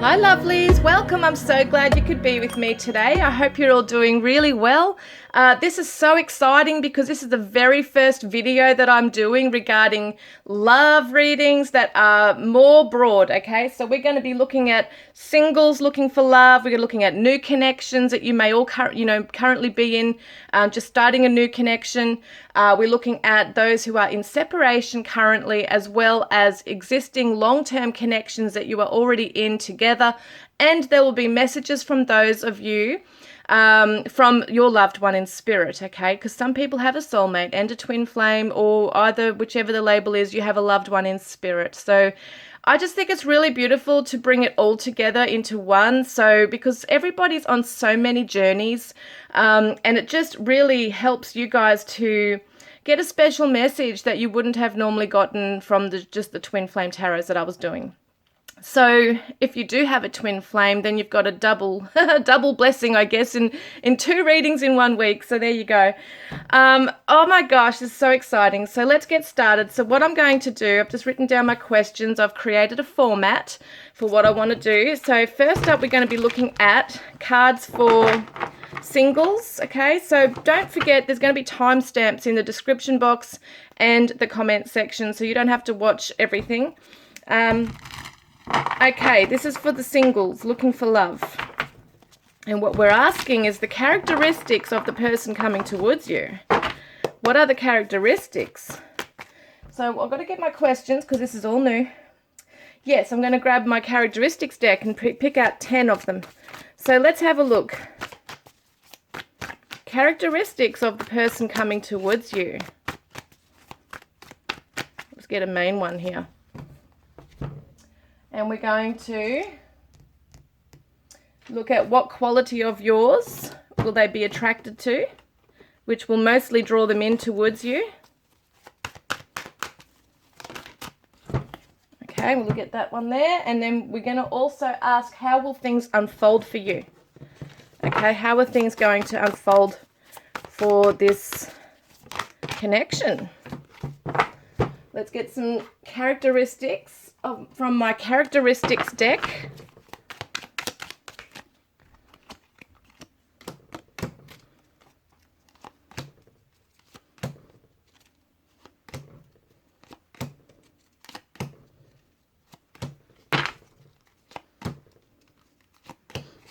Hi lovelies, welcome. I'm so glad you could be with me today. I hope you're all doing really well. This is so exciting because this is the very first video that I'm doing regarding love readings that are more broad, okay? So we're going to be looking at singles looking for love. We're looking at new connections that you may all currently be in, just starting a new connection. We're looking at those who are in separation currently, as well as existing long-term connections that you are already in together. And there will be messages from those of you from your loved one in spirit, okay? Because some people have a soulmate and a twin flame, or either, whichever the label is, you have a loved one in spirit. So I just think it's really beautiful to bring it all together into one. So because everybody's on so many journeys, and it just really helps you guys to get a special message that you wouldn't have normally gotten from just the twin flame tarots that I was doing. So if you do have a twin flame, then you've got a double blessing, I guess, in 2 readings in 1 week. So there you go. Oh my gosh, this is so exciting. So let's get started. So what I'm going to do, I've just written down my questions. I've created a format for what I want to do. So first up, we're going to be looking at cards for singles, okay? So don't forget, there's going to be timestamps in the description box and the comment section, so you don't have to watch everything. Okay, this is for the singles looking for love. And what we're asking is the characteristics of the person coming towards you. What are the characteristics? So I've got to get my questions because this is all new. Yes, I'm going to grab my characteristics deck and pick out 10 of them. So let's have a look. Characteristics of the person coming towards you. Let's get a main one here. And we're going to look at what quality of yours will they be attracted to, which will mostly draw them in towards you. Okay, we'll look at that one there. And then we're going to also ask, how will things unfold for you? Okay, how are things going to unfold for this connection? Let's get some characteristics from my characteristics deck.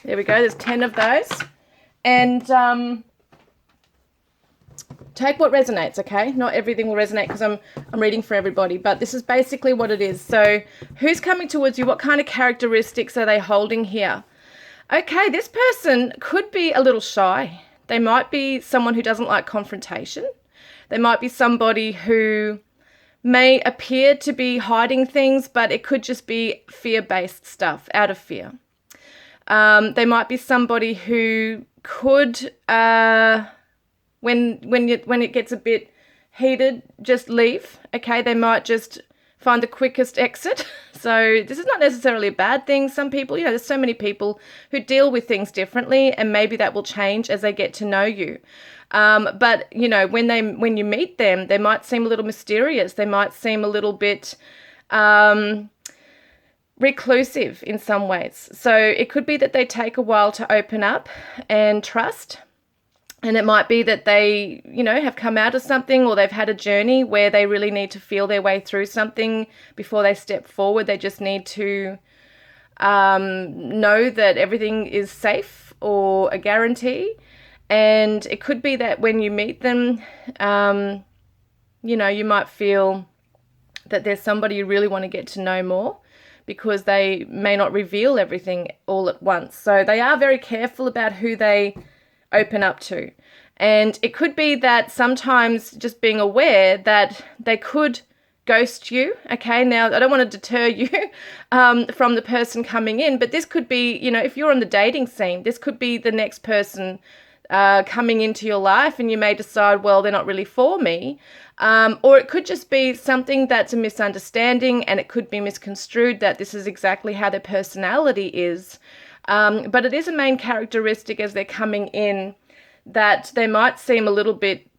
There we go, there's 10 of those. And take what resonates, okay? Not everything will resonate because I'm reading for everybody, but this is basically what it is. So who's coming towards you? What kind of characteristics are they holding here? Okay, this person could be a little shy. They might be someone who doesn't like confrontation. They might be somebody who may appear to be hiding things, but it could just be fear-based stuff, out of fear. They might be somebody who could... When it gets a bit heated, just leave, okay? They might just find the quickest exit. So this is not necessarily a bad thing. Some people, there's so many people who deal with things differently, and maybe that will change as they get to know you. But, when you meet them, they might seem a little mysterious. They might seem a little bit reclusive in some ways. So it could be that they take a while to open up and trust. And it might be that they, have come out of something, or they've had a journey where they really need to feel their way through something before they step forward. They just need to know that everything is safe or a guarantee. And it could be that when you meet them, you might feel that there's somebody you really want to get to know more, because they may not reveal everything all at once. So they are very careful about who they open up to. And it could be that sometimes just being aware that they could ghost you. Okay, now I don't want to deter you from the person coming in, but this could be, if you're on the dating scene, this could be the next person coming into your life, and you may decide, well, they're not really for me. Or it could just be something that's a misunderstanding, and it could be misconstrued that this is exactly how their personality is. But it is a main characteristic as they're coming in, that they might seem a little bit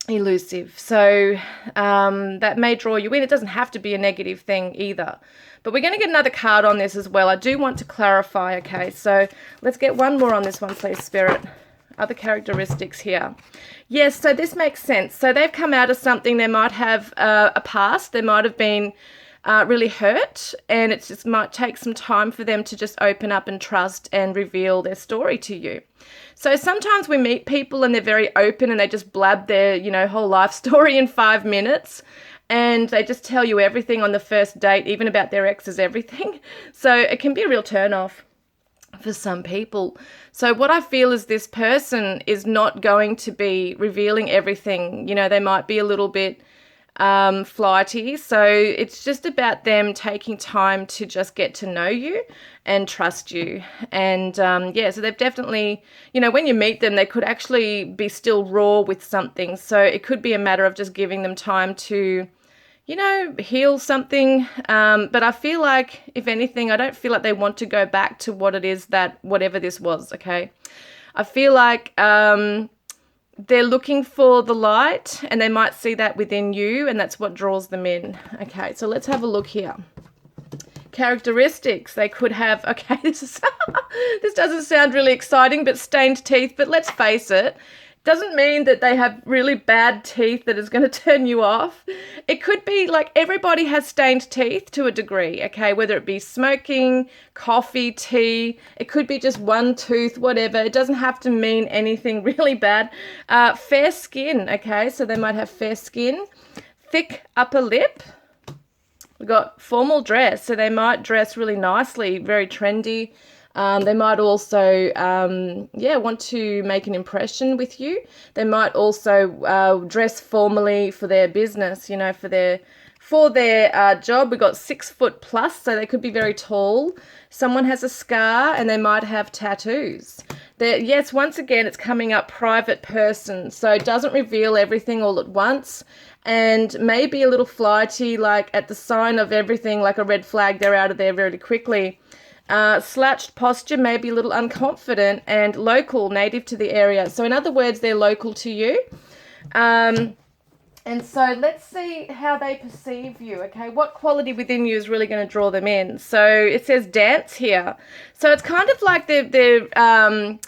elusive. So that may draw you in. It doesn't have to be a negative thing either. But we're going to get another card on this as well. I do want to clarify, okay? So let's get one more on this one, please, Spirit. Other characteristics here. Yes, so this makes sense. So they've come out of something. They might have a past. They might have been really hurt, and it just might take some time for them to just open up and trust and reveal their story to you. So sometimes we meet people and they're very open and they just blab their, whole life story in 5 minutes, and they just tell you everything on the first date, even about their exes, everything. So it can be a real turn-off for some people. So what I feel is this person is not going to be revealing everything. They might be a little bit flighty. So it's just about them taking time to just get to know you and trust you. And so they've definitely, when you meet them, they could actually be still raw with something. So it could be a matter of just giving them time to heal something. But I feel like, if anything, I don't feel like they want to go back to what it is that whatever this was, okay? I feel like they're looking for the light, and they might see that within you, and that's what draws them in. Okay, so let's have a look here. Characteristics they could have. Okay, this doesn't sound really exciting, but stained teeth. But let's face it, doesn't mean that they have really bad teeth that is going to turn you off. It could be like everybody has stained teeth to a degree, okay? Whether it be smoking, coffee, tea, it could be just one tooth, whatever. It doesn't have to mean anything really bad. Fair skin, okay? So they might have fair skin. Thick upper lip. We've got formal dress, so they might dress really nicely, very trendy. They might also, want to make an impression with you. They might also dress formally for their business, for their job. We've got 6 foot plus, so they could be very tall. Someone has a scar, and they might have tattoos. Yes, once again, it's coming up private person, so it doesn't reveal everything all at once. And maybe a little flighty, like at the sign of everything, like a red flag, they're out of there very quickly. Slouched posture, maybe a little unconfident, and local, native to the area. So in other words, they're local to you. And so let's see how they perceive you, okay? What quality within you is really going to draw them in? So it says dance here. So it's kind of like they're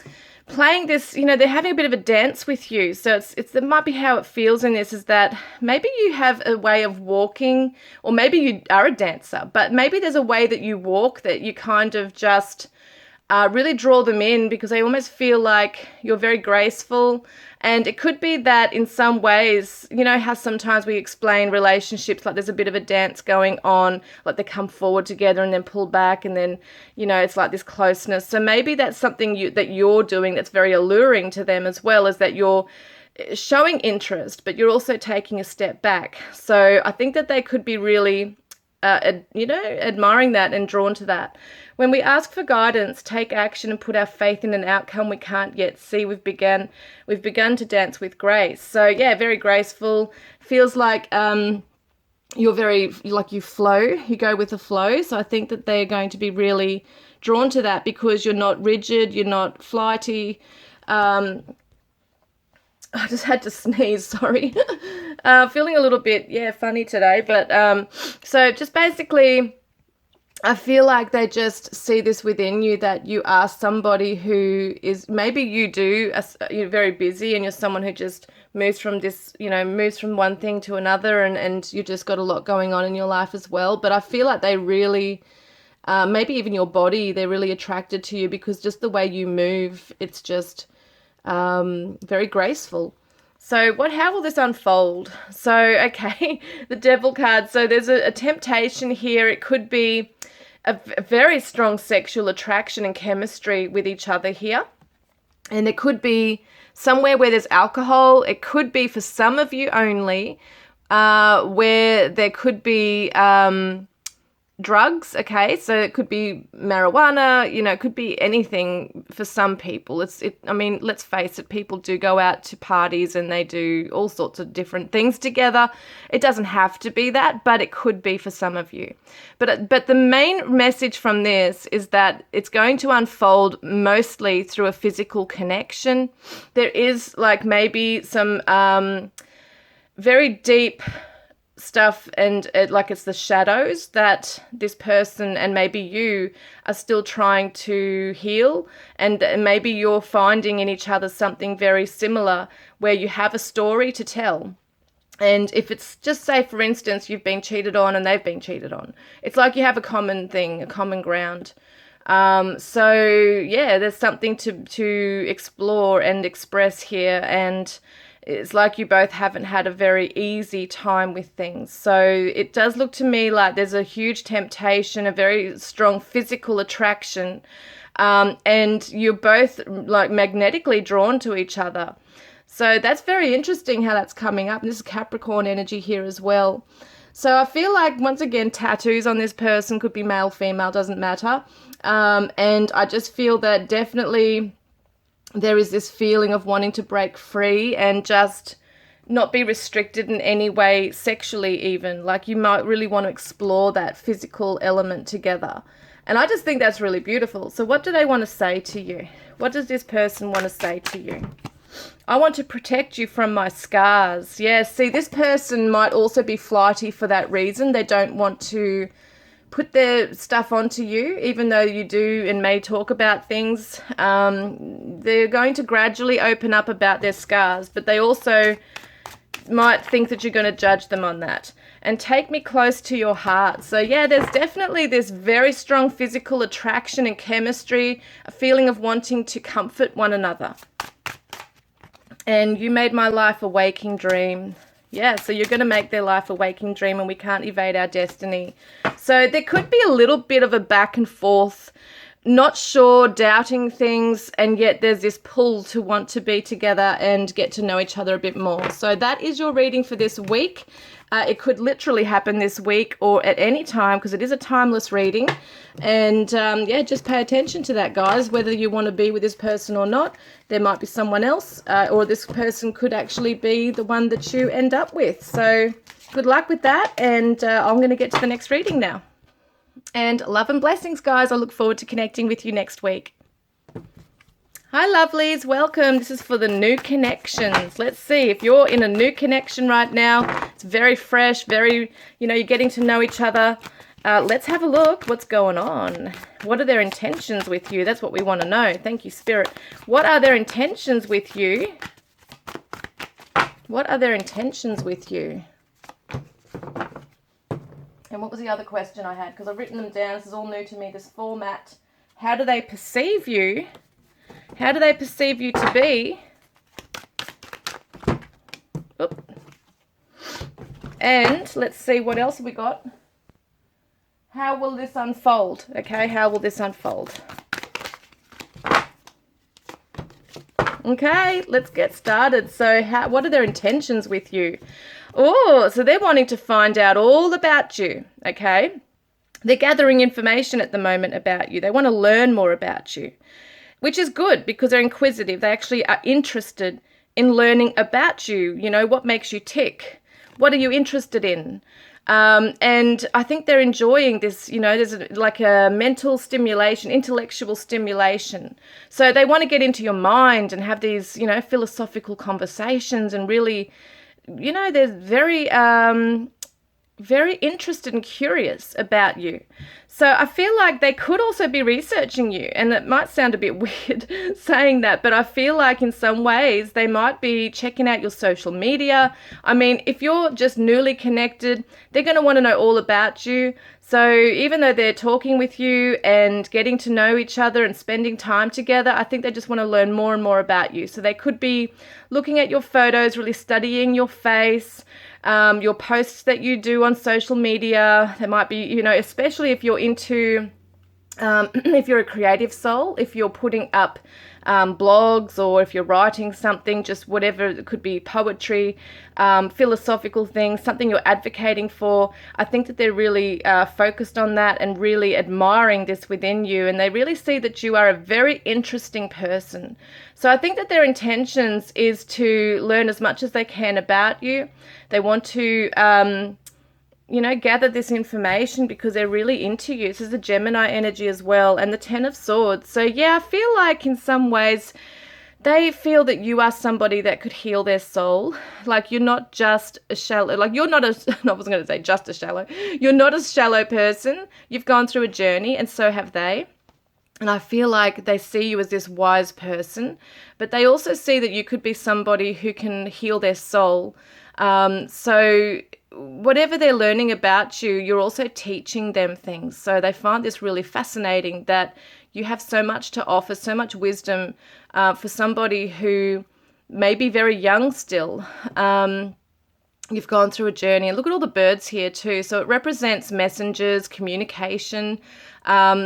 playing this, they're having a bit of a dance with you. So it might be how it feels in this is that maybe you have a way of walking, or maybe you are a dancer, but maybe there's a way that you walk that you kind of just really draw them in, because they almost feel like you're very graceful. And it could be that in some ways, how sometimes we explain relationships like there's a bit of a dance going on, like they come forward together and then pull back, and then, it's like this closeness. So maybe that's something that you're doing that's very alluring to them as well, is that you're showing interest, but you're also taking a step back. So I think that they could be really, admiring that and drawn to that. When we ask for guidance, take action, and put our faith in an outcome we can't yet see, we've begun to dance with grace. So yeah, very graceful. Feels like you're very, like you flow, you go with the flow. So I think that they're going to be really drawn to that, because you're not rigid, you're not flighty. I just had to sneeze, sorry. Feeling a little bit, funny today. But so just basically, I feel like they just see this within you, that you are somebody who is, maybe you're very busy, and you're someone who just moves from one thing to another, and you just got a lot going on in your life as well. But I feel like they really, maybe even your body, they're really attracted to you, because just the way you move, it's just very graceful. So how will this unfold? So, okay, the Devil card. So there's a temptation here. It could be a very strong sexual attraction and chemistry with each other here. And it could be somewhere where there's alcohol. It could be, for some of you only, where there could be drugs, okay? So it could be marijuana, it could be anything for some people. Let's face it, people do go out to parties and they do all sorts of different things together. It doesn't have to be that, but it could be for some of you. But the main message from this is that it's going to unfold mostly through a physical connection. There is like maybe some very deep stuff, and like it's the shadows that this person and maybe you are still trying to heal, and maybe you're finding in each other something very similar where you have a story to tell. And if it's just, say, for instance, you've been cheated on and they've been cheated on, it's like you have a common thing, a common ground. So yeah, there's something to explore and express here, and it's like you both haven't had a very easy time with things. So it does look to me like there's a huge temptation, a very strong physical attraction, and you're both like magnetically drawn to each other. So that's very interesting how that's coming up. And this is Capricorn energy here as well. So I feel like, once again, tattoos on this person, could be male, female, doesn't matter. And I just feel that definitely there is this feeling of wanting to break free and just not be restricted in any way sexually even. Like, you might really want to explore that physical element together. And I just think that's really beautiful. So what do they want to say to you? What does this person want to say to you? I want to protect you from my scars. Yeah, see, this person might also be flighty for that reason. They don't want to put their stuff onto you, even though you do and may talk about things. They're going to gradually open up about their scars, but they also might think that you're going to judge them on that. And take me close to your heart. So yeah, there's definitely this very strong physical attraction and chemistry, a feeling of wanting to comfort one another. And you made my life a waking dream. Yeah, so you're going to make their life a waking dream, and we can't evade our destiny. So there could be a little bit of a back and forth, not sure, doubting things, and yet there's this pull to want to be together and get to know each other a bit more. So that is your reading for this week. It could literally happen this week or at any time, because it is a timeless reading. And yeah, just pay attention to that, guys, whether you want to be with this person or not. There might be someone else, or this person could actually be the one that you end up with. So good luck with that, and I'm going to get to the next reading now. And love and blessings, guys. I look forward to connecting with you next week. Hi, lovelies. Welcome. This is for the new connections. Let's see if you're in a new connection right now. It's very fresh, very, you're getting to know each other. Let's have a look. What's going on? What are their intentions with you? That's what we want to know. Thank you, Spirit. What are their intentions with you? What are their intentions with you? And what was the other question I had? Because I've written them down. This is all new to me, this format. How do they perceive you? How do they perceive you to be? Oop. And let's see, what else have we got? How will this unfold? Okay, how will this unfold? Okay, let's get started. So what are their intentions with you? Oh, so they're wanting to find out all about you, okay? They're gathering information at the moment about you. They want to learn more about you, which is good because they're inquisitive. They actually are interested in learning about you. What makes you tick? What are you interested in? And I think they're enjoying this, there's like a mental stimulation, intellectual stimulation. So they want to get into your mind and have these, philosophical conversations, and really, they're very, very interested and curious about you. So I feel like they could also be researching you, and it might sound a bit weird saying that, but I feel like in some ways they might be checking out your social media. I mean, if you're just newly connected, they're going to want to know all about you. So even though they're talking with you and getting to know each other and spending time together, I think they just want to learn more and more about you. So they could be looking at your photos, really studying your face, your posts that you do on social media. There might be, especially if you're into, if you're a creative soul, if you're putting up blogs, or if you're writing something, just whatever, it could be poetry, philosophical things, something you're advocating for. I think that they're really focused on that and really admiring this within you, and they really see that you are a very interesting person. So I think that their intentions is to learn as much as they can about you. They want to gather this information because they're really into you. This is the Gemini energy as well, and the Ten of Swords. So yeah, I feel like in some ways they feel that you are somebody that could heal their soul. Like, you're not just a shallow, like, you're not a, I wasn't going to say just a shallow, you're not a shallow person. You've gone through a journey, and so have they. And I feel like they see you as this wise person, but they also see that you could be somebody who can heal their soul. So whatever they're learning about you, you're also teaching them things. So they find this really fascinating, that you have so much to offer, so much wisdom for somebody who may be very young still. You've gone through a journey, and look at all the birds here too. So it represents messengers, communication,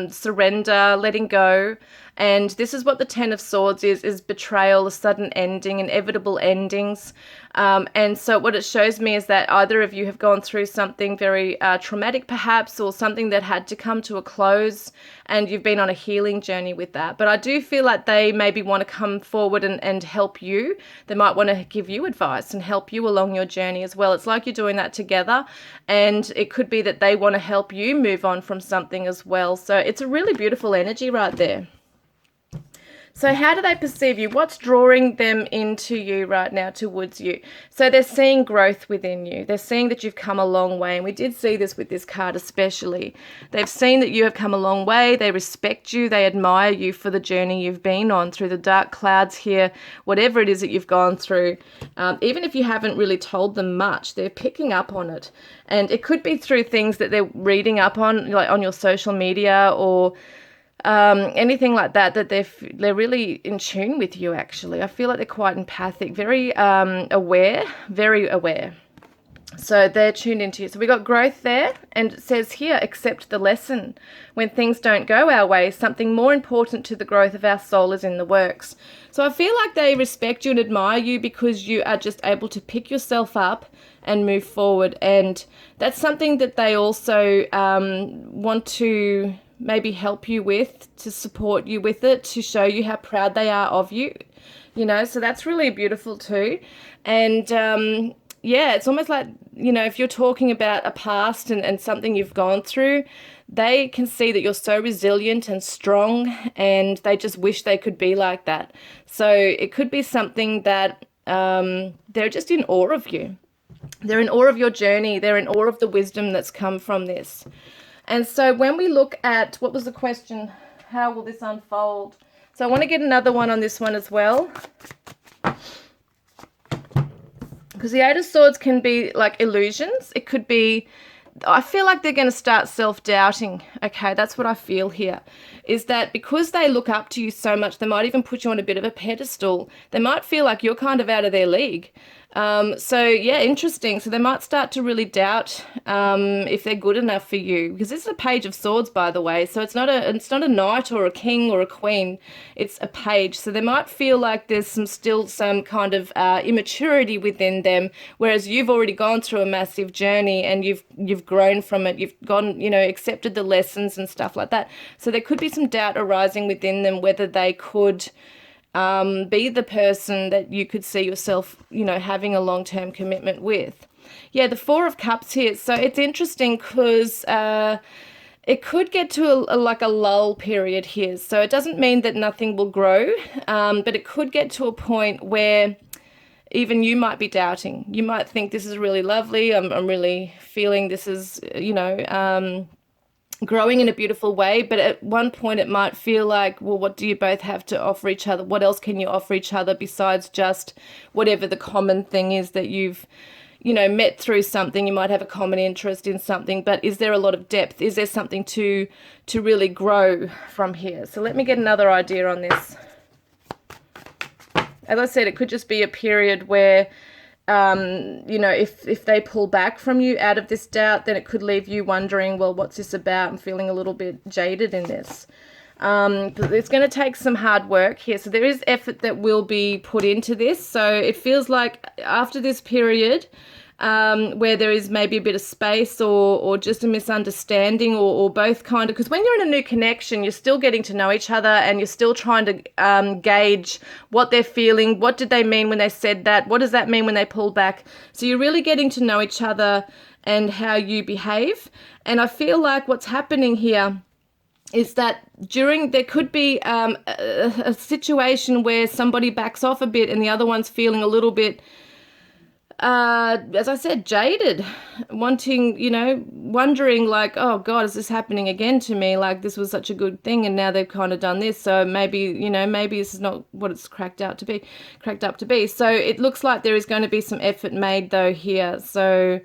surrender, letting go. And this is what the Ten of Swords is betrayal, a sudden ending, inevitable endings. And so what it shows me is that either of you have gone through something very traumatic perhaps, or something that had to come to a close, and you've been on a healing journey with that. But I do feel like they maybe want to come forward and help you. They might want to give you advice and help you along your journey as well. It's like you're doing that together, and it could be that they want to help you move on from something as well. So it's a really beautiful energy right there. So how do they perceive you? What's drawing them into you right now, towards you? So they're seeing growth within you. They're seeing that you've come a long way. And we did see this with this card especially. They've seen that you have come a long way. They respect you. They admire you for the journey you've been on, through the dark clouds here, whatever it is that you've gone through. Even if you haven't really told them much, they're picking up on it. And it could be through things that they're reading up on, like on your social media, or anything like that, that they're really in tune with you, actually. I feel like they're quite empathic, very aware, very aware. So they're tuned into you. So we got growth there, and it says here, accept the lesson. When things don't go our way, something more important to the growth of our soul is in the works. So I feel like they respect you and admire you because you are just able to pick yourself up and move forward. And that's something that they also want to maybe help you with, to support you with it, to show you how proud they are of you, you know. So that's really beautiful too. And yeah, it's almost like, you know, if you're talking about a past and something you've gone through, they can see that you're so resilient and strong, and they just wish they could be like that. So it could be something that they're just in awe of you. They're in awe of your journey. They're in awe of the wisdom that's come from this. And so when we look at, what was the question? How will this unfold? So I want to get another one on this one as well. Because the Eight of Swords can be like illusions. It could be, I feel like they're going to start self-doubting. Okay, that's what I feel here. Is that because they look up to you so much, they might even put you on a bit of a pedestal. They might feel like you're kind of out of their league. So yeah, interesting. So they might start to really doubt if they're good enough for you, because this is a Page of Swords, by the way. So it's not a knight or a king or a queen. It's a page. So they might feel like there's still some kind of immaturity within them, whereas you've already gone through a massive journey and you've grown from it. You've gone, you know, accepted the lessons and stuff like that. So there could be some doubt arising within them whether they could be the person that you could see yourself, you know, having a long-term commitment with. Yeah, the Four of Cups here. So it's interesting because it could get to like a lull period here. So it doesn't mean that nothing will grow, but it could get to a point where even you might be doubting. You might think this is really lovely. I'm really feeling this is, you know, growing in a beautiful way, but at one point it might feel like, well, what do you both have to offer each other? What else can you offer each other besides just whatever the common thing is that you've, you know, met through something? You might have a common interest in something, but is there a lot of depth? Is there something to really grow from here? So let me get another idea on this. As I said, it could just be a period where you know, if they pull back from you out of this doubt, then it could leave you wondering, well, what's this about? I'm feeling a little bit jaded in this. But it's going to take some hard work here. So there is effort that will be put into this. So it feels like after this period, where there is maybe a bit of space or just a misunderstanding or both kind of, because when you're in a new connection, you're still getting to know each other and you're still trying to gauge what they're feeling. What did they mean when they said that? What does that mean when they pull back? So you're really getting to know each other and how you behave. And I feel like what's happening here is that there could be a situation where somebody backs off a bit and the other one's feeling a little bit, as I said, jaded, wanting, wondering like, oh God, is this happening again to me? Like, this was such a good thing and now they've kind of done this. So maybe, maybe this is not what it's cracked up to be. So it looks like there is going to be some effort made though here. So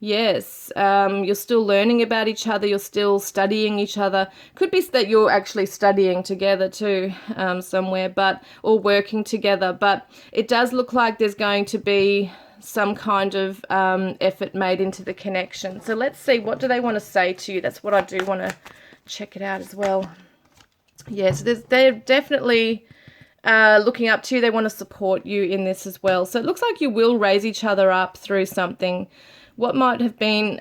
yes, you're still learning about each other. You're still studying each other. Could be that you're actually studying together too, somewhere, or working together. But it does look like there's going to be some kind of effort made into the connection. So let's see, what do they want to say to you? That's what I do want to check it out as well. Yes, they're definitely looking up to you. They want to support you in this as well. So it looks like you will raise each other up through something. What might have been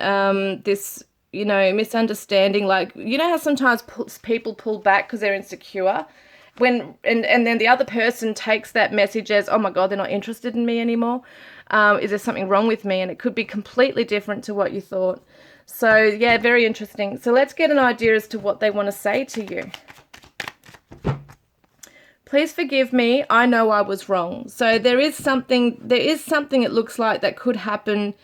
this, misunderstanding, like, how sometimes people pull back because they're insecure, and then the other person takes that message as, oh my God, they're not interested in me anymore. Is there something wrong with me? And it could be completely different to what you thought. So yeah, very interesting. So let's get an idea as to what they want to say to you. Please forgive me. I know I was wrong. So there is something it looks like that could happen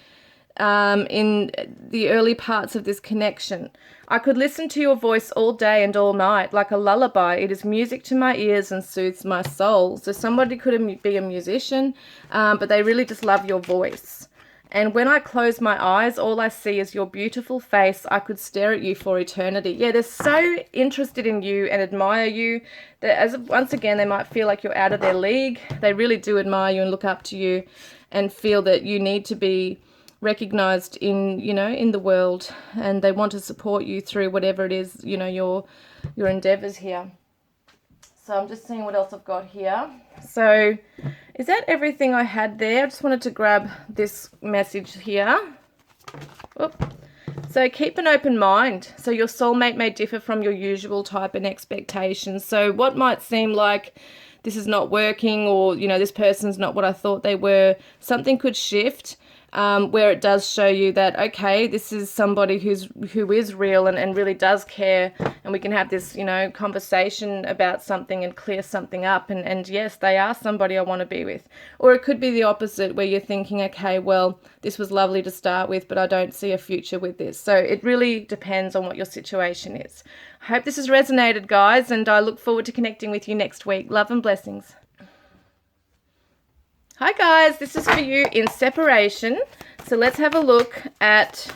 in the early parts of this connection. I could listen to your voice all day and all night like a lullaby. It is music to my ears and soothes my soul. So somebody could be a musician, but they really just love your voice. And when I close my eyes, all I see is your beautiful face. I could stare at you for eternity. Yeah, they're so interested in you and admire you that once again, they might feel like you're out of their league. They really do admire you and look up to you and feel that you need to be recognized in the world, and they want to support you through whatever it is, your endeavors here. So I'm just seeing what else I've got here. So is that everything I had there? I just wanted to grab this message here. Oop. So keep an open mind. So your soulmate may differ from your usual type and expectations. So what might seem like this is not working, or this person's not what I thought they were, something could shift. Where it does show you that, okay, this is somebody who is real and really does care, and we can have this, conversation about something and clear something up, and yes, they are somebody I want to be with. Or it could be the opposite, where you're thinking, okay, well, this was lovely to start with, but I don't see a future with this. So it really depends on what your situation is. I hope this has resonated, guys, and I look forward to connecting with you next week. Love and blessings. Hi guys, this is for you in separation. So let's have a look at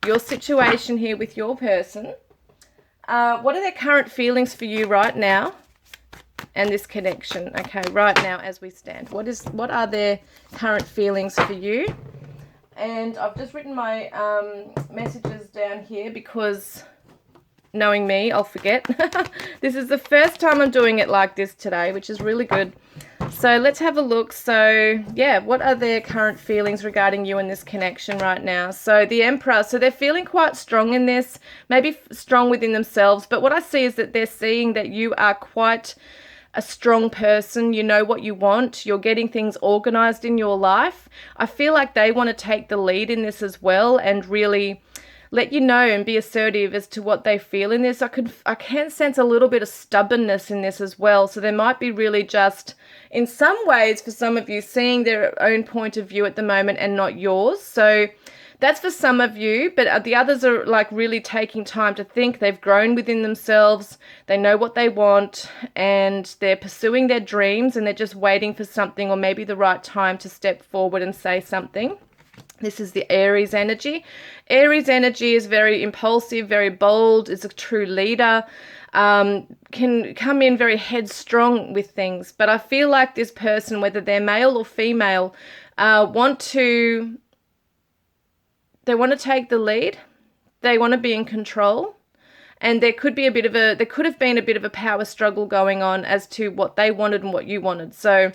your situation here with your person. What are their current feelings for you right now and this connection? Okay, right now as we stand. What are their current feelings for you? And I've just written my messages down here because, knowing me, I'll forget. This is the first time I'm doing it like this today, which is really good. So let's have a look. So yeah, what are their current feelings regarding you and this connection right now? So the Emperor, so they're feeling quite strong in this, maybe strong within themselves. But what I see is that they're seeing that you are quite a strong person. You know what you want. You're getting things organized in your life. I feel like they want to take the lead in this as well and really let you know and be assertive as to what they feel in this. I can sense a little bit of stubbornness in this as well. So there might be really just, in some ways, for some of you, seeing their own point of view at the moment and not yours. So that's for some of you, but the others are like really taking time to think. They've grown within themselves. They know what they want and they're pursuing their dreams, and they're just waiting for something, or maybe the right time to step forward and say something. This is the Aries energy. Aries energy is very impulsive, very bold, is a true leader, can come in very headstrong with things. But I feel like this person, whether they're male or female, want to take the lead. They want to be in control. And there could have been a bit of a power struggle going on as to what they wanted and what you wanted. So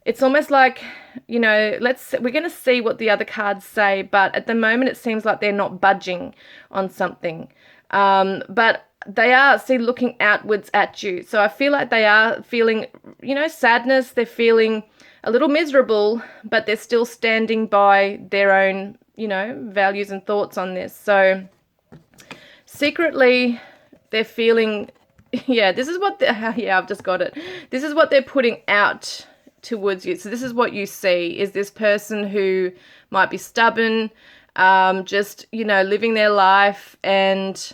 it's almost like, we're going to see what the other cards say, but at the moment it seems like they're not budging on something. But they are, looking outwards at you. So I feel like they are feeling, sadness. They're feeling a little miserable, but they're still standing by their own, values and thoughts on this. So secretly, they're feeling, yeah, this is what, yeah, I've just got it. This is what they're putting out towards you. So this is what you see, is this person who might be stubborn, just, you know, living their life and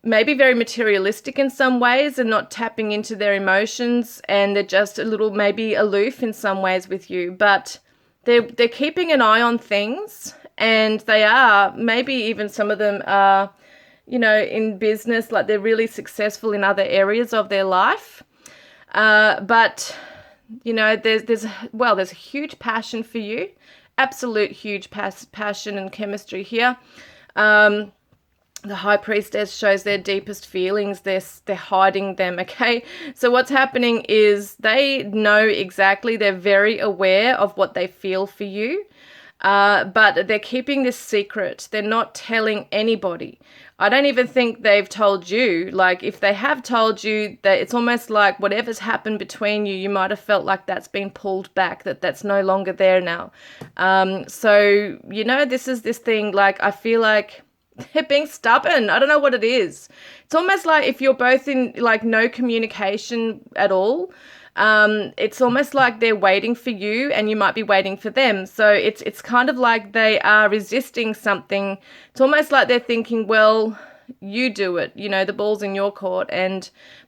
maybe very materialistic in some ways and not tapping into their emotions, and they're just a little maybe aloof in some ways with you, but they're keeping an eye on things, and they are, maybe even some of them are, you know, in business, like they're really successful in other areas of their life, but you know, there's a huge passion for you, absolute huge passion and chemistry here. The High Priestess shows their deepest feelings. They're hiding them, okay? So what's happening is they know exactly, they're very aware of what they feel for you, but they're keeping this secret. They're not telling anybody. I don't even think they've told you. Like, if they have told you, that it's almost like whatever's happened between you, you might have felt like that's been pulled back, that's no longer there now. So, you know, this is this thing, like, I feel like they're being stubborn. I don't know what it is. It's almost like if you're both in like no communication at all, it's almost like they're waiting for you and you might be waiting for them. So it's kind of like they are resisting something. It's almost like they're thinking, well, you do it, you know, the ball's in your court.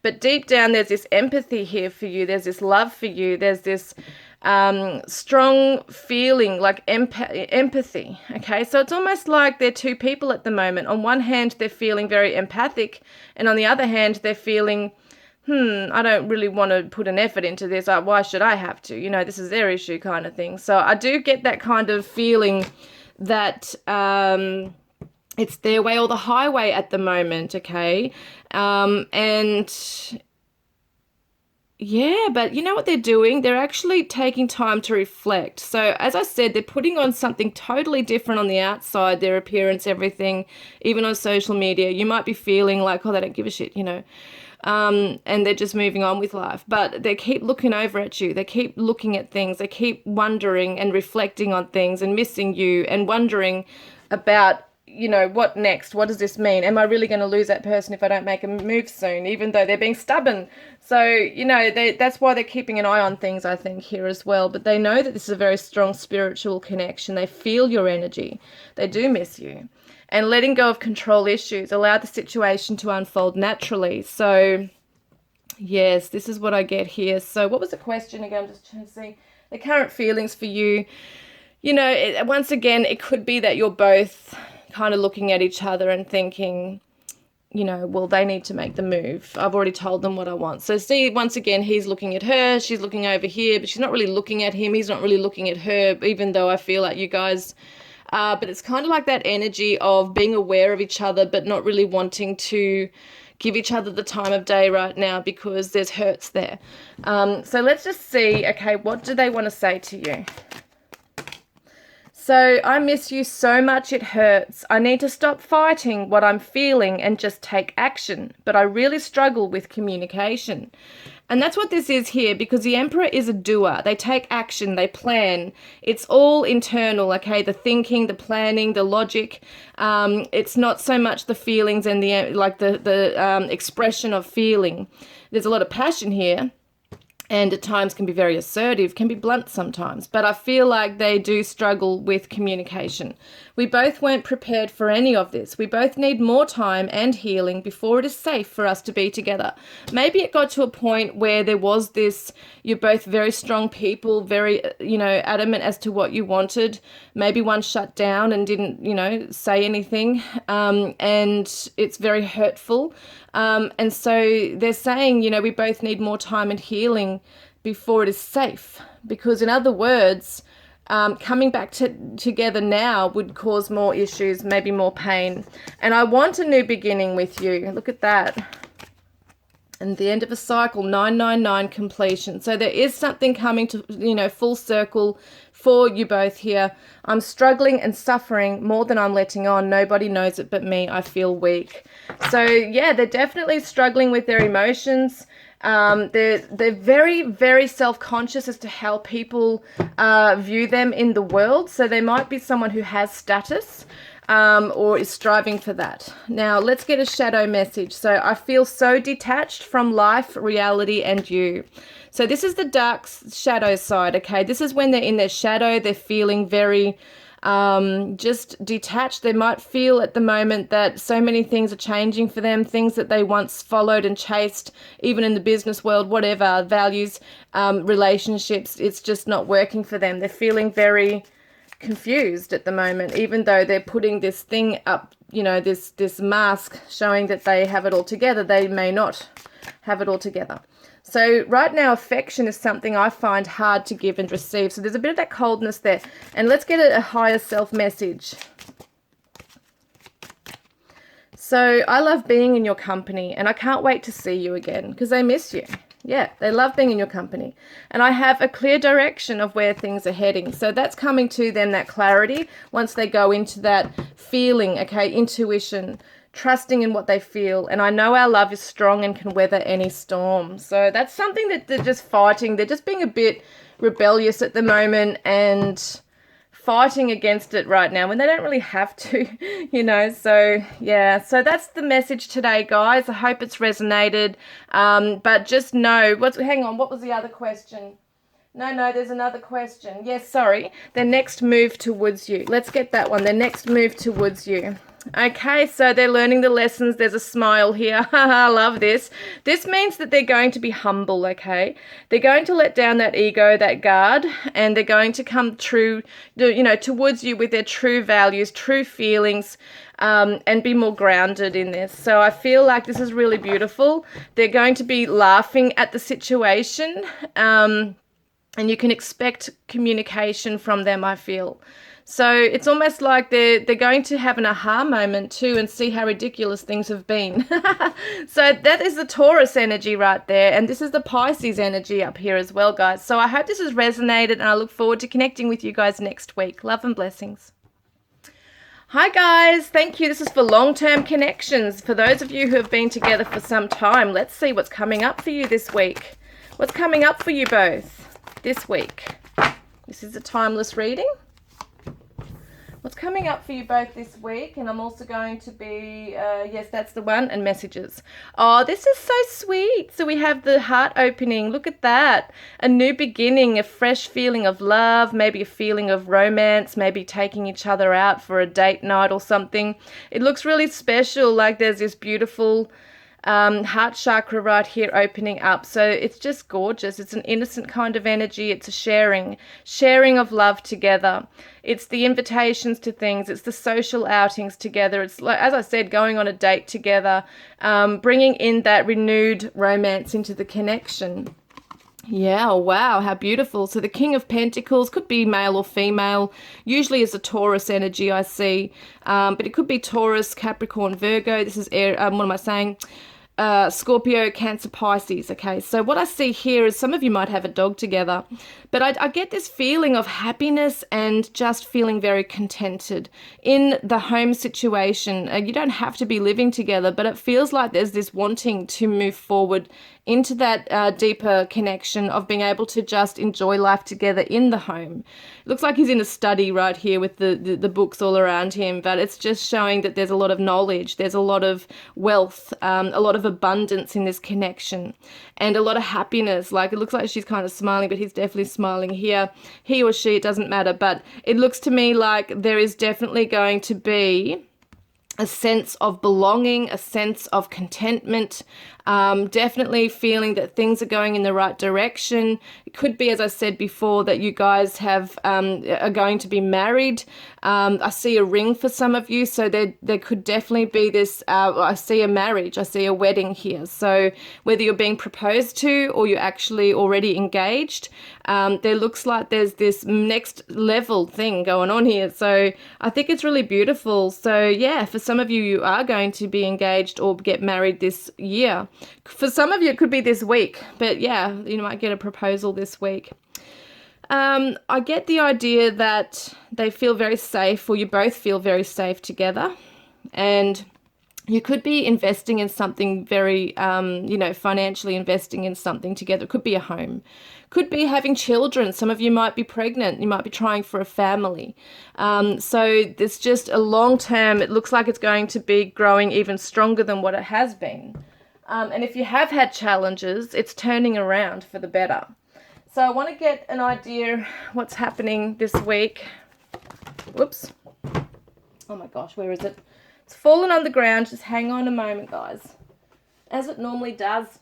But deep down, there's this empathy here for you. There's this love for you. There's this strong feeling, like empathy. Okay, so it's almost like they're two people at the moment. On one hand, they're feeling very empathic, and on the other hand, they're feeling, I don't really want to put an effort into this. Why should I have to? You know, this is their issue, kind of thing. So I do get that kind of feeling that it's their way or the highway at the moment. Okay, and yeah, but you know what they're doing? They're actually taking time to reflect. So as I said, they're putting on something totally different on the outside, their appearance, everything, even on social media. You might be feeling like, oh, they don't give a shit, you know, and they're just moving on with life. But they keep looking over at you. They keep looking at things. They keep wondering and reflecting on things and missing you and wondering about, you know, what next? What does this mean? Am I really going to lose that person if I don't make a move soon, even though they're being stubborn? So, you know, that's why they're keeping an eye on things, I think, here as well. But they know that this is a very strong spiritual connection. They feel your energy. They do miss you. And letting go of control issues, allow the situation to unfold naturally. So, yes, this is what I get here. So what was the question again? I'm just trying to see the current feelings for you. You know, once again, it could be that you're both kind of looking at each other and thinking, you know, well, they need to make the move. I've already told them what I want. So see, once again, he's looking at her, she's looking over here, but she's not really looking at him. He's not really looking at her, even though I feel like you guys, but it's kind of like that energy of being aware of each other, but not really wanting to give each other the time of day right now because there's hurts there. So let's just see, okay, what do they want to say to you? So, I miss you so much it hurts. I need to stop fighting what I'm feeling and just take action. But I really struggle with communication. And that's what this is here, because the Emperor is a doer. They take action, they plan. It's all internal, okay? The thinking, the planning, the logic. It's not so much the feelings and the expression of feeling. There's a lot of passion here. And at times can be very assertive, can be blunt sometimes. But I feel like they do struggle with communication. We both weren't prepared for any of this. We both need more time and healing before it is safe for us to be together. Maybe it got to a point where there was this, you're both very strong people, very, you know, adamant as to what you wanted. Maybe one shut down and didn't, you know, say anything. And it's very hurtful. And so they're saying, you know, we both need more time and healing before it is safe. Because in other words, coming back together now would cause more issues, maybe more pain. And I want a new beginning with you. Look at that. And the end of a cycle, 999 completion. So there is something coming to, you know, full circle for you both here. I'm struggling and suffering more than I'm letting on. Nobody knows it but me. I feel weak. So yeah, they're definitely struggling with their emotions. They're very, very self-conscious as to how people view them in the world. So they might be someone who has status. or is striving for that. Now, let's get a shadow message. So I feel so detached from life, reality, and you. So this is the dark shadow side, okay? This is when they're in their shadow. They're feeling very just detached. They might feel at the moment that so many things are changing for them, things that they once followed and chased, even in the business world, whatever, values, relationships, it's just not working for them. They're feeling very confused at the moment, even though they're putting this thing up, you know, this mask showing that they have it all together. They may not have it all together. So right now, affection is something I find hard to give and receive. So there's a bit of that coldness there. And let's get a higher self message. So I love being in your company, and I can't wait to see you again because they miss you. Yeah, they love being in your company. And I have a clear direction of where things are heading. So that's coming to them, that clarity, once they go into that feeling, okay, intuition, trusting in what they feel. And I know our love is strong and can weather any storm. So that's something that they're just fighting. They're just being a bit rebellious at the moment and fighting against it right now when they don't really have to, you know. So yeah, so that's the message today, guys. I hope it's resonated. But just know, hang on, what was the other question? No, there's another question. Yes, sorry. Their next move towards you. Let's get that one. Their next move towards you. Okay, so they're learning the lessons. There's a smile here. I love this. This means that they're going to be humble, okay? They're going to let down that ego, that guard, and they're going to come true, you know, towards you with their true values, true feelings, and be more grounded in this. So I feel like this is really beautiful. They're going to be laughing at the situation, and you can expect communication from them, I feel. So it's almost like they're going to have an aha moment too and see how ridiculous things have been. So that is the Taurus energy right there. And this is the Pisces energy up here as well, guys. So I hope this has resonated, and I look forward to connecting with you guys next week. Love and blessings. Hi guys, thank you. This is for long-term connections. For those of you who have been together for some time, let's see what's coming up for you this week. What's coming up for you both this week? This is a timeless reading. What's coming up for you both this week? And I'm also going to be, yes, that's the one, and messages. Oh, this is so sweet. So we have the heart opening. Look at that. A new beginning, a fresh feeling of love, maybe a feeling of romance, maybe taking each other out for a date night or something. It looks really special, like there's this beautiful heart chakra right here opening up. So it's just gorgeous. It's an innocent kind of energy. It's a sharing of love together. It's the invitations to things. It's the social outings together. It's like, as I said, going on a date together, bringing in that renewed romance into the connection. Yeah, wow, how beautiful. So the King of Pentacles could be male or female. Usually is a Taurus energy, I see. But it could be Taurus, Capricorn, Virgo. This is air, what am I saying? Scorpio, Cancer, Pisces. Okay, so what I see here is some of you might have a dog together, but I get this feeling of happiness and just feeling very contented in the home situation. You don't have to be living together, but it feels like there's this wanting to move forward into that deeper connection of being able to just enjoy life together in the home. It looks like he's in a study right here with the books all around him, but it's just showing that there's a lot of knowledge, there's a lot of wealth, a lot of abundance in this connection, and a lot of happiness. Like, it looks like she's kind of smiling, but he's definitely smiling here. He or she, it doesn't matter, but it looks to me like there is definitely going to be a sense of belonging, a sense of contentment, definitely feeling that things are going in the right direction. It could be, as I said before, that you guys have are going to be married. I see a ring for some of you, so there could definitely be this, I see a marriage, I see a wedding here. So whether you're being proposed to or you're actually already engaged, there looks like there's this next level thing going on here. So I think it's really beautiful. So yeah, for some of you, you are going to be engaged or get married this year. For some of you, it could be this week, but yeah, you might get a proposal this week. I get the idea that they feel very safe, or you both feel very safe together, and You could be investing in something very, financially investing in something together. It could be a home, could be having children. Some of you might be pregnant. You might be trying for a family. So it's just a long term. It looks like it's going to be growing even stronger than what it has been. And if you have had challenges, it's turning around for the better. So I want to get an idea what's happening this week. Whoops. Oh my gosh, where is it? It's fallen on the ground. Just hang on a moment, guys. As it normally does.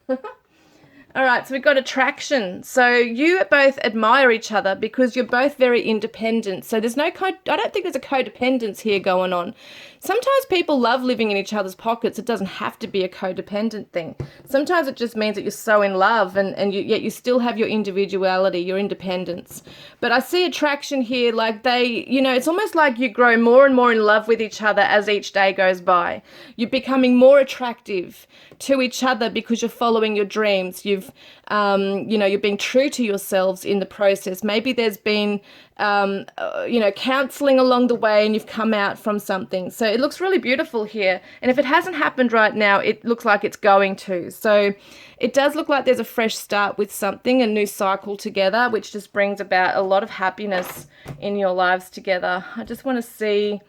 All right, so we've got attraction. So you both admire each other because you're both very independent. So there's no I don't think there's a codependence here going on. Sometimes people love living in each other's pockets. It doesn't have to be a codependent thing. Sometimes it just means that you're so in love and yet you still have your individuality, your independence. But I see attraction here, like it's almost like you grow more and more in love with each other as each day goes by. You're becoming more attractive to each other because you're following your dreams. You're being true to yourselves in the process. Maybe there's been counseling along the way and you've come out from something. So it looks really beautiful here. And if it hasn't happened right now, it looks like it's going to. So it does look like there's a fresh start with something, a new cycle together, which just brings about a lot of happiness in your lives together. I just want to see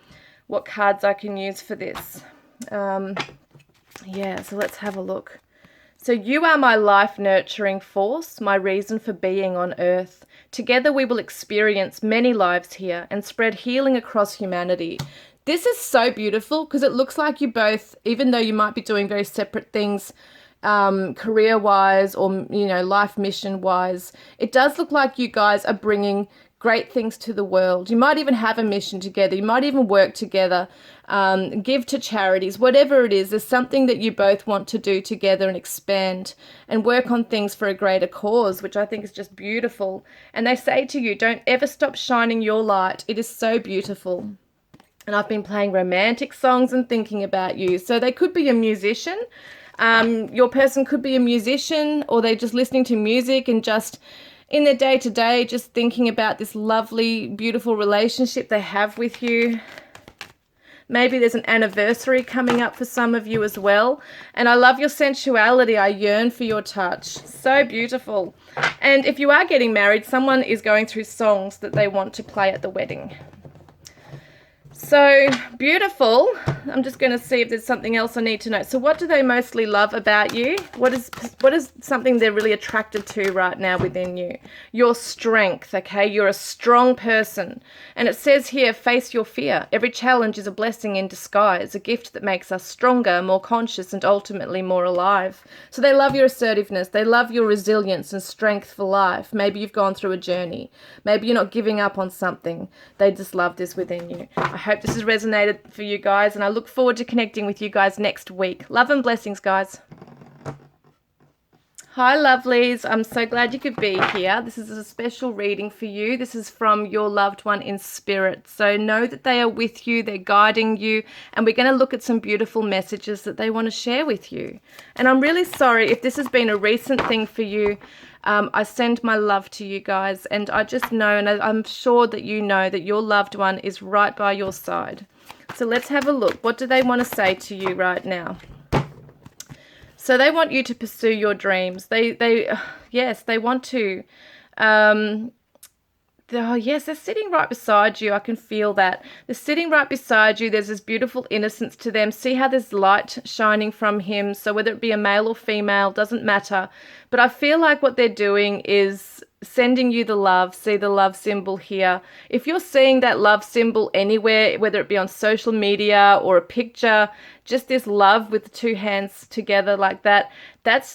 what cards I can use for this. So let's have a look. So you are my life nurturing force, my reason for being on earth. Together we will experience many lives here and spread healing across humanity. This is so beautiful because it looks like you both, even though you might be doing very separate things, career-wise or, life mission-wise, it does look like you guys are bringing great things to the world. You might even have a mission together. You might even work together, give to charities, whatever it is. There's something that you both want to do together and expand and work on things for a greater cause, which I think is just beautiful. And they say to you, don't ever stop shining your light. It is so beautiful. And I've been playing romantic songs and thinking about you. So they could be a musician. Your person could be a musician, or they're just listening to music and just in their day-to-day, just thinking about this lovely, beautiful relationship they have with you. Maybe there's an anniversary coming up for some of you as well. And I love your sensuality. I yearn for your touch. So beautiful. And if you are getting married, someone is going through songs that they want to play at the wedding. So beautiful. I'm just going to see if there's something else I need to know. So what do they mostly love about you? What is something they're really attracted to right now within you? Your strength, okay? You're a strong person. And it says here, face your fear. Every challenge is a blessing in disguise, a gift that makes us stronger, more conscious, and ultimately more alive. So they love your assertiveness. They love your resilience and strength for life. Maybe you've gone through a journey. Maybe you're not giving up on something. They just love this within you. I hope this has resonated for you guys, and I look forward to connecting with you guys next week. Love and blessings, guys. Hi, lovelies. I'm so glad you could be here. This is a special reading for you. This is from your loved one in spirit. So know that they are with you, they're guiding you, and we're going to look at some beautiful messages that they want to share with you. And I'm really sorry if this has been a recent thing for you. I send my love to you guys, and I just know, and I'm sure that you know that your loved one is right by your side. So let's have a look. What do they want to say to you right now? So they want you to pursue your dreams. Yes, they want to. Yes, they're sitting right beside you. I can feel that. They're sitting right beside you. There's this beautiful innocence to them. See how there's light shining from him. So whether it be a male or female, doesn't matter. But I feel like what they're doing is sending you the love. See the love symbol here. If you're seeing that love symbol anywhere, whether it be on social media or a picture, just this love with the two hands together like that,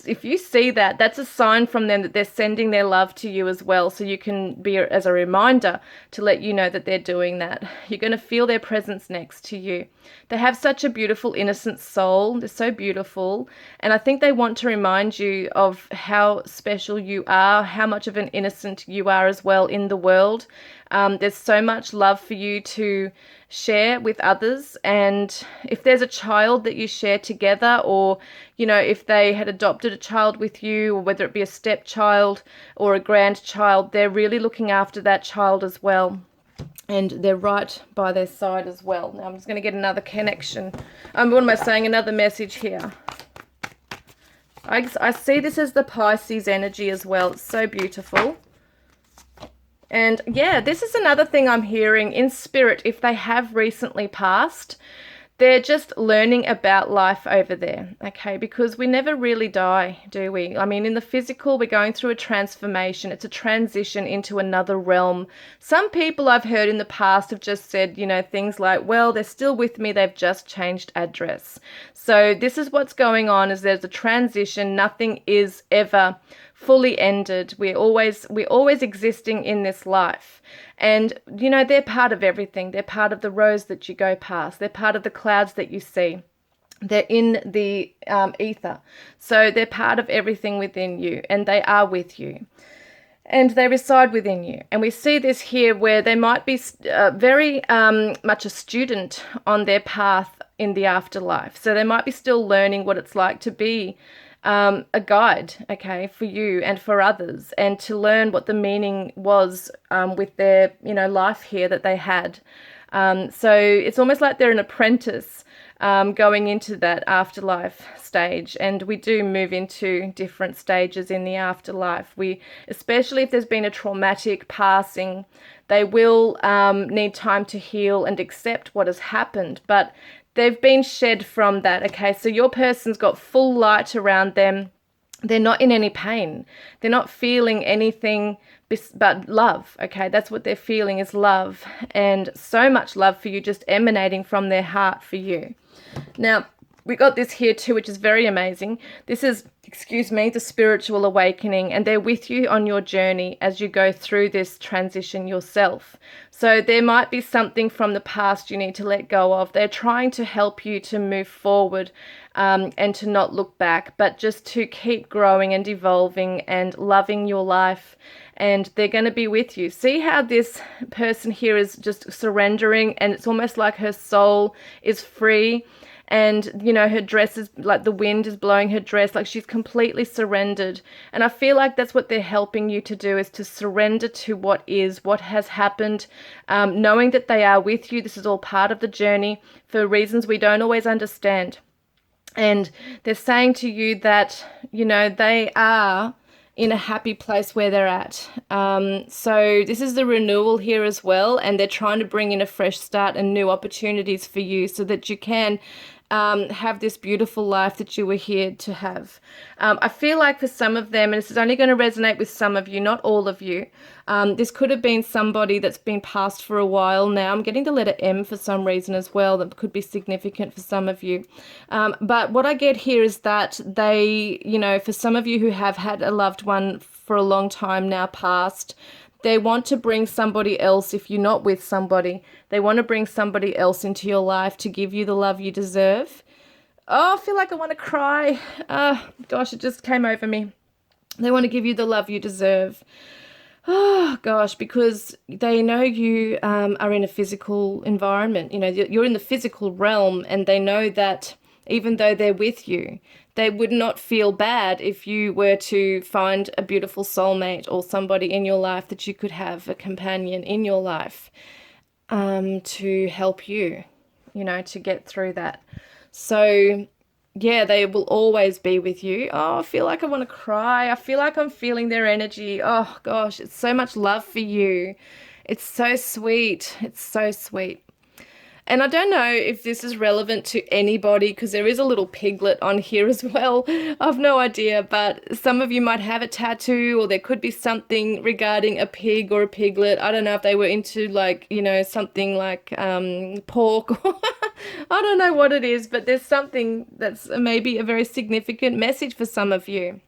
if you see that, that's a sign from them that they're sending their love to you as well. So you can be as a reminder to let you know that they're doing that. You're going to feel their presence next to you. They have such a beautiful, innocent soul. They're so beautiful. And I think they want to remind you of how special you are, how much of an innocent you are as well in the world. There's so much love for you to share with others. And if there's a child that you share together, or, if they had adopted a child with you, or whether it be a stepchild or a grandchild, they're really looking after that child as well. and they're right by their side as well. Now I'm just going to get another connection. What am I saying? Another message here. I see this as the Pisces energy as well. It's so beautiful. And yeah, this is another thing I'm hearing in spirit. If they have recently passed, they're just learning about life over there, okay? Because we never really die, do we? I mean, in the physical, we're going through a transformation. It's a transition into another realm. Some people I've heard in the past have just said, you know, things like, well, they're still with me. They've just changed address. So this is what's going on, is there's a transition. Nothing is ever fully ended. We're always existing in this life. And, you know, they're part of everything. They're part of the roads that you go past. They're part of the clouds that you see. They're in the ether. So they're part of everything within you, and they are with you. And they reside within you. And we see this here where they might be very much a student on their path in the afterlife. So they might be still learning what it's like to be a guide, okay, for you and for others, and to learn what the meaning was with their, you know, life here that they had. So it's almost like they're an apprentice going into that afterlife stage, and we do move into different stages in the afterlife. Especially if there's been a traumatic passing, they will need time to heal and accept what has happened, but they've been shed from that, okay? So your person's got full light around them. They're not in any pain. They're not feeling anything but love, okay? That's what they're feeling, is love, and so much love for you, just emanating from their heart for you. Now, we got this here too, which is very amazing. This is, excuse me, the spiritual awakening, and they're with you on your journey as you go through this transition yourself. So there might be something from the past you need to let go of. They're trying to help you to move forward and to not look back, but just to keep growing and evolving and loving your life. And they're going to be with you. See how this person here is just surrendering, and it's almost like her soul is free. And, you know, her dress is like the wind is blowing her dress, like she's completely surrendered. And I feel like that's what they're helping you to do, is to surrender to what is, what has happened, knowing that they are with you. This is all part of the journey for reasons we don't always understand. And they're saying to you that, you know, they are in a happy place where they're at. So this is the renewal here as well, and they're trying to bring in a fresh start and new opportunities for you so that you can have this beautiful life that you were here to have. I feel like for some of them, and this is only going to resonate with some of you, not all of you, this could have been somebody that's been passed for a while now. I'm getting the letter M for some reason as well. That could be significant for some of you. But what I get here is that they, you know, for some of you who have had a loved one for a long time now past, they want to bring somebody else. If you're not with somebody, they want to bring somebody else into your life to give you the love you deserve. Oh, I feel like I want to cry. Gosh, it just came over me. They want to give you the love you deserve. Oh, gosh, because they know you are in a physical environment. You know, you're in the physical realm, and they know that even though they're with you, they would not feel bad if you were to find a beautiful soulmate or somebody in your life that you could have a companion in your life to help you, you know, to get through that. So, yeah, they will always be with you. Oh, I feel like I want to cry. I feel like I'm feeling their energy. Oh, gosh, it's so much love for you. It's so sweet. It's so sweet. And I don't know if this is relevant to anybody, because there is a little piglet on here as well. I've no idea, but some of you might have a tattoo, or there could be something regarding a pig or a piglet. I don't know if they were into, like, you know, something like pork. I don't know what it is, but there's something that's maybe a very significant message for some of you.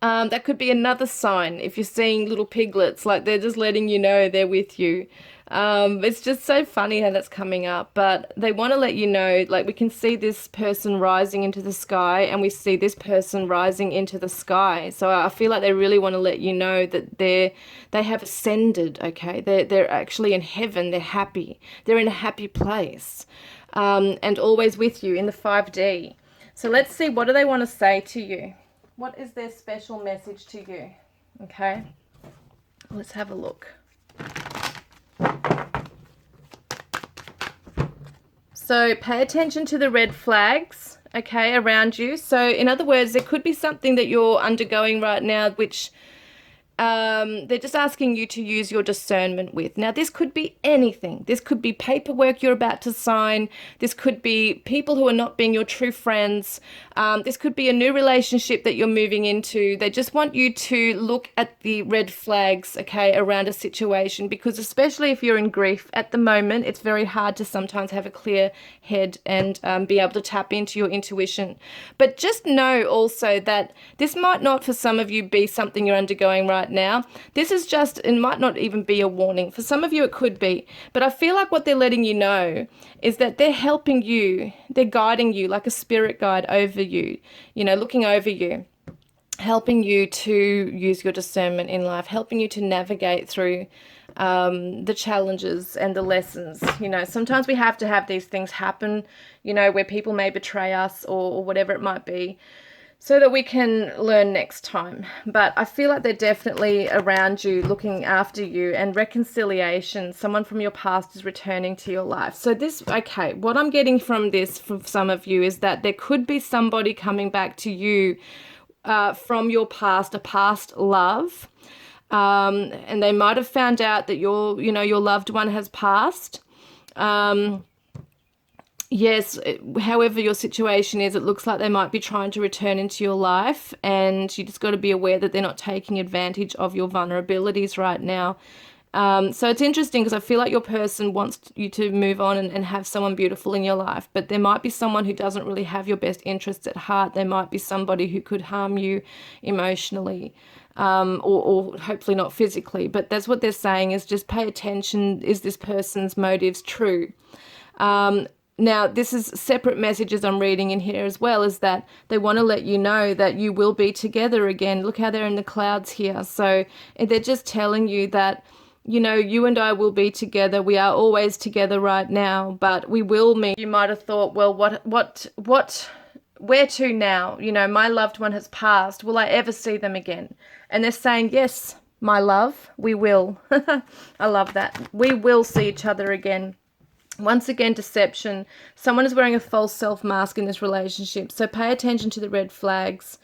That could be another sign if you're seeing little piglets, like they're just letting you know they're with you. It's just so funny how that's coming up, but they want to let you know, like we can see this person rising into the sky, and we see this person rising into the sky. So I feel like they really want to let you know that they have ascended, okay? They're actually in heaven. They're happy. They're in a happy place, and always with you in the 5D. So let's see, what do they want to say to you? What is their special message to you? Okay, let's have a look. So pay attention to the red flags, okay, around you. So in other words, there could be something that you're undergoing right now which they're just asking you to use your discernment with. Now, this could be anything. This could be paperwork you're about to sign. This could be people who are not being your true friends. This could be a new relationship that you're moving into. They just want you to look at the red flags, okay, around a situation, because especially if you're in grief at the moment, it's very hard to sometimes have a clear head and be able to tap into your intuition. But just know also that this might not, for some of you, be something you're undergoing right now. This is just, it might not even be a warning. For some of you, it could be. But I feel like what they're letting you know is that they're helping you. They're guiding you like a spirit guide over you, you know, looking over you, helping you to use your discernment in life, helping you to navigate through the challenges and the lessons. You know, sometimes we have to have these things happen, you know, where people may betray us or whatever it might be, so that we can learn next time. But I feel like they're definitely around you, looking after you, and reconciliation. Someone from your past is returning to your life. So this, okay, what I'm getting from this, from some of you, is that there could be somebody coming back to you from your past, a past love. And they might have found out that your loved one has passed. Yes, however your situation is, it looks like they might be trying to return into your life, and you just got to be aware that they're not taking advantage of your vulnerabilities right now. So it's interesting because I feel like your person wants you to move on and have someone beautiful in your life, but there might be someone who doesn't really have your best interests at heart. There might be somebody who could harm you emotionally, or hopefully not physically, but that's what they're saying, is just pay attention. Is this person's motives true? Now, this is separate messages I'm reading in here as well, is that they want to let you know that you will be together again. Look how they're in the clouds here. So they're just telling you that, you know, you and I will be together. We are always together right now, but we will meet. You might have thought, well, where to now? You know, my loved one has passed. Will I ever see them again? And they're saying, yes, my love, we will. I love that. We will see each other again. Once again, deception. Someone is wearing a false self mask in this relationship. So pay attention to the red flags.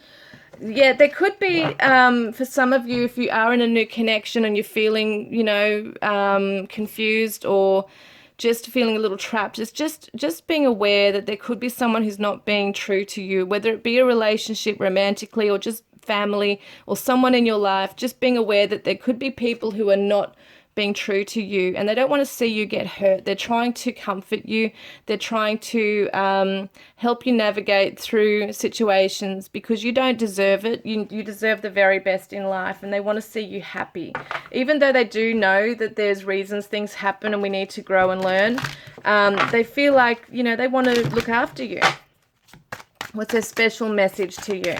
Yeah, there could be, for some of you, if you are in a new connection and you're feeling, you know, confused or just feeling a little trapped, it's just being aware that there could be someone who's not being true to you, whether it be a relationship romantically or just family or someone in your life. Just being aware that there could be people who are not being true to you, and they don't want to see you get hurt. They're trying to comfort you. They're trying to help you navigate through situations, because you don't deserve it. You deserve the very best in life, and they want to see you happy. Even though they do know that there's reasons things happen and we need to grow and learn, they feel like, you know, they want to look after you. What's their special message to you?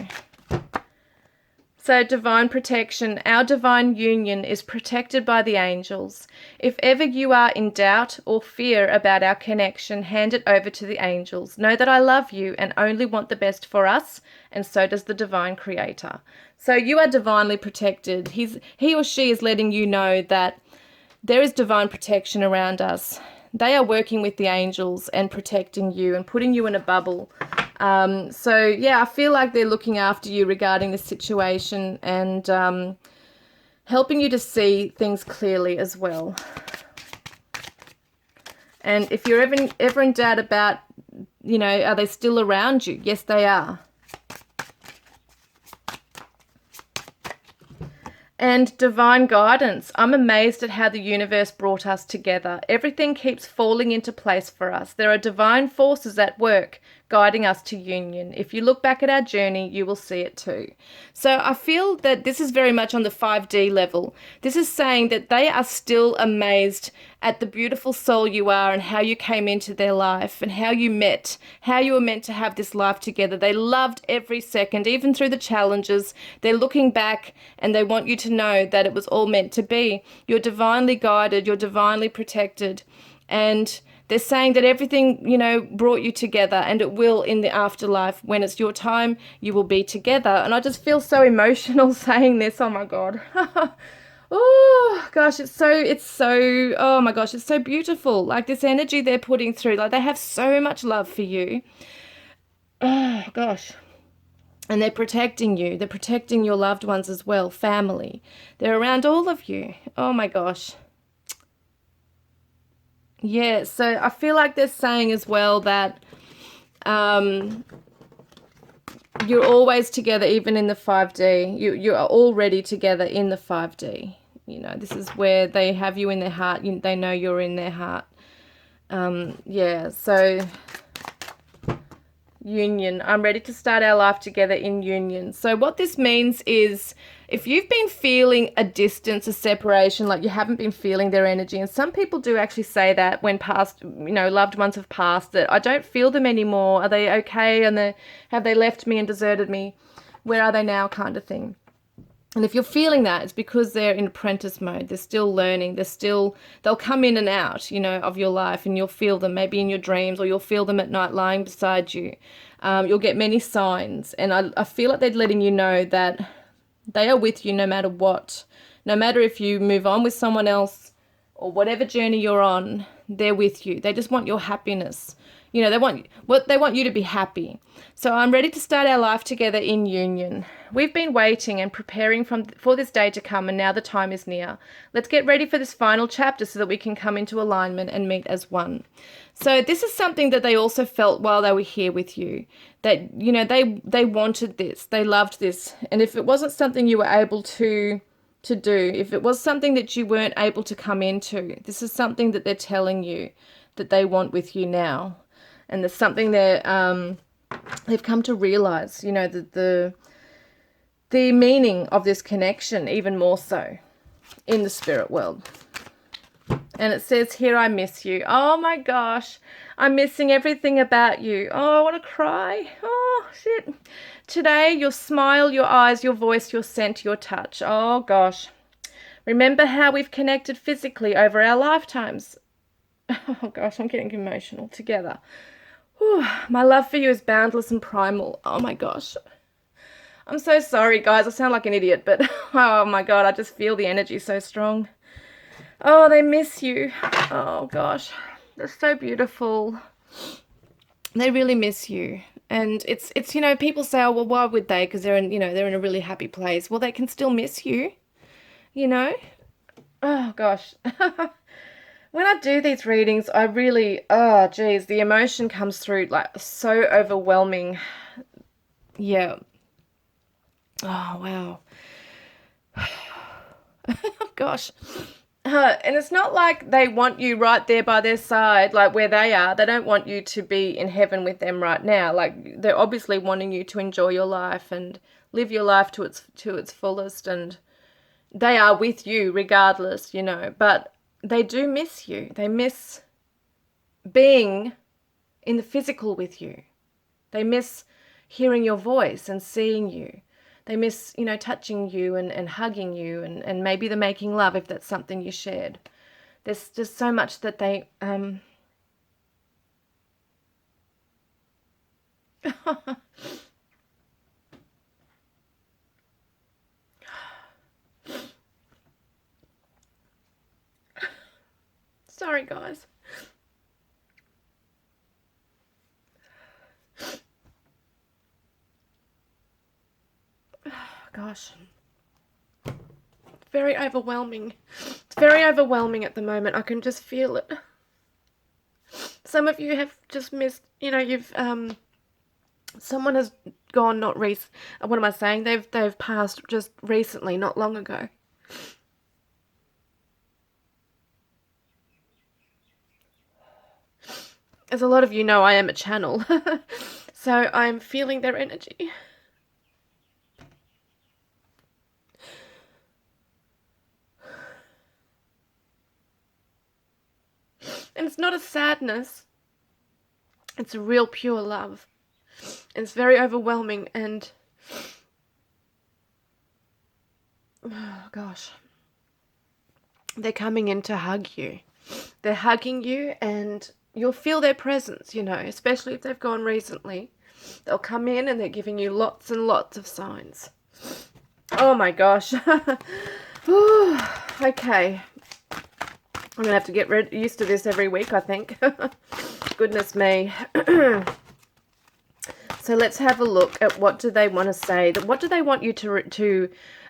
So divine protection. Our divine union is protected by the angels. If ever you are in doubt or fear about our connection, hand it over to the angels. Know that I love you and only want the best for us, and so does the divine creator. So you are divinely protected. He or she is letting you know that there is divine protection around us. They are working with the angels and protecting you and putting you in a bubble. So yeah, I feel like they're looking after you regarding the situation and helping you to see things clearly as well. And if you're ever in doubt about, you know, are they still around you? Yes, they are. And divine guidance. I'm amazed at how the universe brought us together. Everything keeps falling into place for us. There are divine forces at work guiding us to union. If you look back at our journey, you will see it too. So I feel that this is very much on the 5D level. This is saying that they are still amazed at the beautiful soul you are and how you came into their life and how you met, how you were meant to have this life together. They loved every second, even through the challenges. They're looking back and they want you to know that it was all meant to be. You're divinely guided, you're divinely protected, and they're saying that everything, you know, brought you together, and it will in the afterlife. When it's your time, you will be together. And I just feel so emotional saying this. Oh my God. Oh gosh, oh my gosh, it's so beautiful. Like this energy they're putting through, like they have so much love for you. Oh gosh. And they're protecting you. They're protecting your loved ones as well, family. They're around all of you. Oh my gosh. Yeah, so I feel like they're saying as well that you're always together, even in the 5D. You are already together in the 5D. You know, this is where they have you in their heart. They know you're in their heart. Yeah, so union. I'm ready to start our life together in union. So what this means is if you've been feeling a distance, a separation, like you haven't been feeling their energy, and some people do actually say that when past, loved ones have passed, that I don't feel them anymore. Are they okay? And have they left me and deserted me? Where are they now, kind of thing. And if you're feeling that, it's because they're in apprentice mode. They're still learning. They'll come in and out, of your life, and you'll feel them maybe in your dreams, or you'll feel them at night lying beside you. You'll get many signs. And I feel like they're letting you know that they are with you no matter what. No matter if you move on with someone else or whatever journey you're on, they're with you. They just want your happiness. They want you to be happy. So I'm ready to start our life together in union. We've been waiting and preparing for this day to come, and now the time is near. Let's get ready for this final chapter so that we can come into alignment and meet as one. So this is something that they also felt while they were here with you. That, they wanted this. They loved this. And if it wasn't something you were able to do, if it was something that you weren't able to come into, this is something that they're telling you that they want with you now. And there's something they've come to realize, the meaning of this connection, even more so in the spirit world. And it says here, I miss you. Oh my gosh, I'm missing everything about you. Oh, I want to cry. Oh, shit. Today, your smile, your eyes, your voice, your scent, your touch. Oh gosh. Remember how we've connected physically over our lifetimes. Oh gosh, I'm getting emotional together. Whew, my love for you is boundless and primal. Oh my gosh. I'm so sorry, guys. I sound like an idiot, but oh my God, I just feel the energy so strong. Oh, they miss you. Oh gosh, they're so beautiful. They really miss you. And it's people say, oh, well, why would they? Because they're in a really happy place. Well, they can still miss you, Oh gosh. When I do these readings, I really, the emotion comes through like so overwhelming. Yeah. Oh, wow. Gosh. And it's not like they want you right there by their side, like where they are. They don't want you to be in heaven with them right now. Like they're obviously wanting you to enjoy your life and live your life to its fullest. And they are with you regardless, but they do miss you. They miss being in the physical with you. They miss hearing your voice and seeing you. They miss, touching you and hugging you and maybe the making love if that's something you shared. There's just so much that they... Sorry, guys. Gosh. It's very overwhelming. It's very overwhelming at the moment. I can just feel it. Some of you have just missed, someone has gone what am I saying? They've passed just recently, not long ago. As a lot of you know, I am a channel. So I'm feeling their energy. And it's not a sadness. It's a real pure love. And it's very overwhelming and... Oh, gosh. They're coming in to hug you. They're hugging you and you'll feel their presence, especially if they've gone recently. They'll come in and they're giving you lots and lots of signs. Oh my gosh. Okay. I'm going to have to get used to this every week, I think. Goodness me. So let's have a look at what do they want to say. What do they want you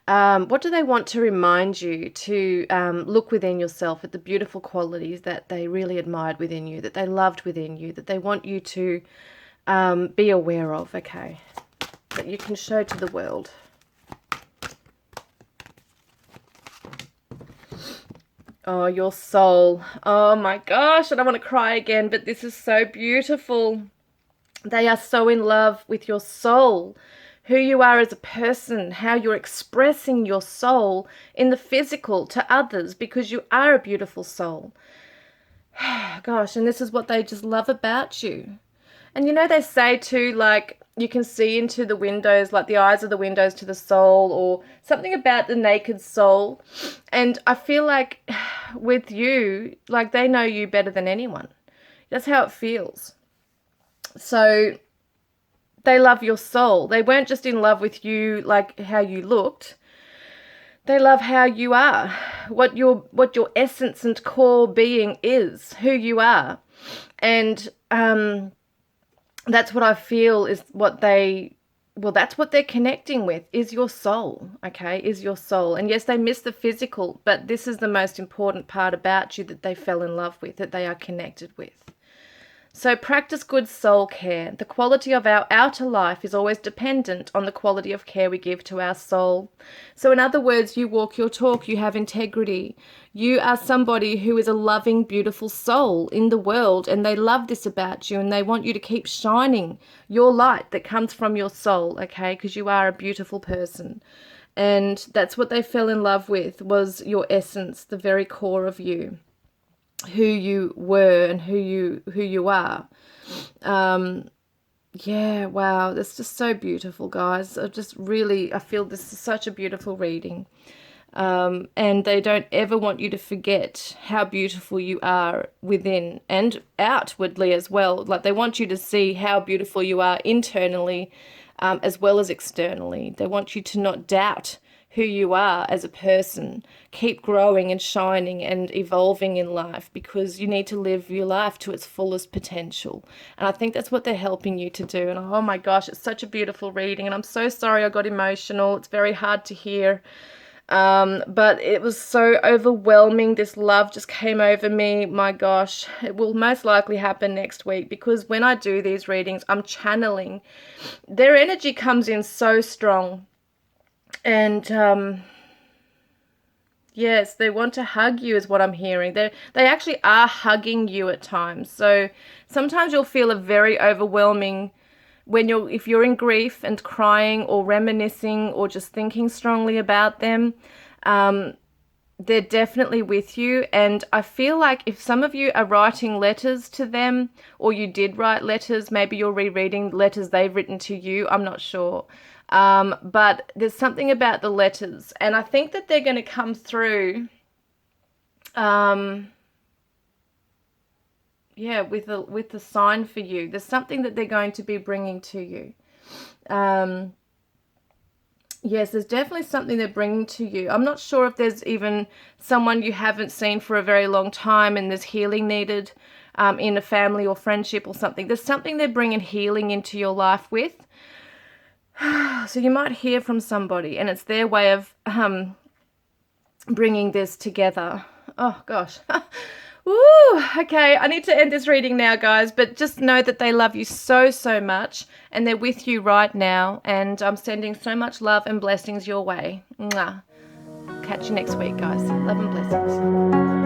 what do they want to remind you to look within yourself at the beautiful qualities that they really admired within you, that they loved within you, that they want you to be aware of, okay, that you can show to the world. Oh, your soul. Oh my gosh, I don't want to cry again, but this is so beautiful. They are so in love with your soul, who you are as a person, how you're expressing your soul in the physical to others, because you are a beautiful soul. Gosh, and this is what they just love about you. And you know, they say too, like, you can see into the windows, like the eyes are the windows to the soul, or something about the naked soul. And I feel like with you, like, they know you better than anyone. That's how it feels. So they love your soul. They weren't just in love with you, like how you looked. They love how you are, what your essence and core being is, who you are. And that's what I feel is what that's what they're connecting with, is your soul, okay, is your soul. And yes, they miss the physical, but this is the most important part about you that they fell in love with, that they are connected with. So practice good soul care. The quality of our outer life is always dependent on the quality of care we give to our soul. So in other words, you walk your talk, you have integrity. You are somebody who is a loving, beautiful soul in the world, and they love this about you, and they want you to keep shining your light that comes from your soul, okay, because you are a beautiful person. And that's what they fell in love with, was your essence, the very core of you, who you were and who you are. Yeah, wow, that's just so beautiful, guys. I feel this is such a beautiful reading. And they don't ever want you to forget how beautiful you are within and outwardly as well. Like, they want you to see how beautiful you are internally, as well as externally. They want you to not doubt who you are as a person. Keep growing and shining and evolving in life, because you need to live your life to its fullest potential. And I think that's what they're helping you to do. And oh my gosh, it's such a beautiful reading. And I'm so sorry I got emotional. It's very hard to hear. But it was so overwhelming. This love just came over me. My gosh, it will most likely happen next week, because when I do these readings, I'm channeling. Their energy comes in so strong. And yes, they want to hug you is what I'm hearing. They actually are hugging you at times. So sometimes you'll feel a very overwhelming if you're in grief and crying or reminiscing or just thinking strongly about them. They're definitely with you. And I feel like if some of you are writing letters to them, or you did write letters, maybe you're rereading letters they've written to you. I'm not sure. But there's something about the letters, and I think that they're going to come through, yeah, with the sign for you. There's something that they're going to be bringing to you. Yes, there's definitely something they're bringing to you. I'm not sure if there's even someone you haven't seen for a very long time and there's healing needed in a family or friendship or something. There's something they're bringing healing into your life with. So you might hear from somebody, and it's their way of bringing this together. Oh, gosh. Woo! Okay, I need to end this reading now, guys, but just know that they love you so, so much, and they're with you right now, and I'm sending so much love and blessings your way. Mwah. Catch you next week, guys. Love and blessings.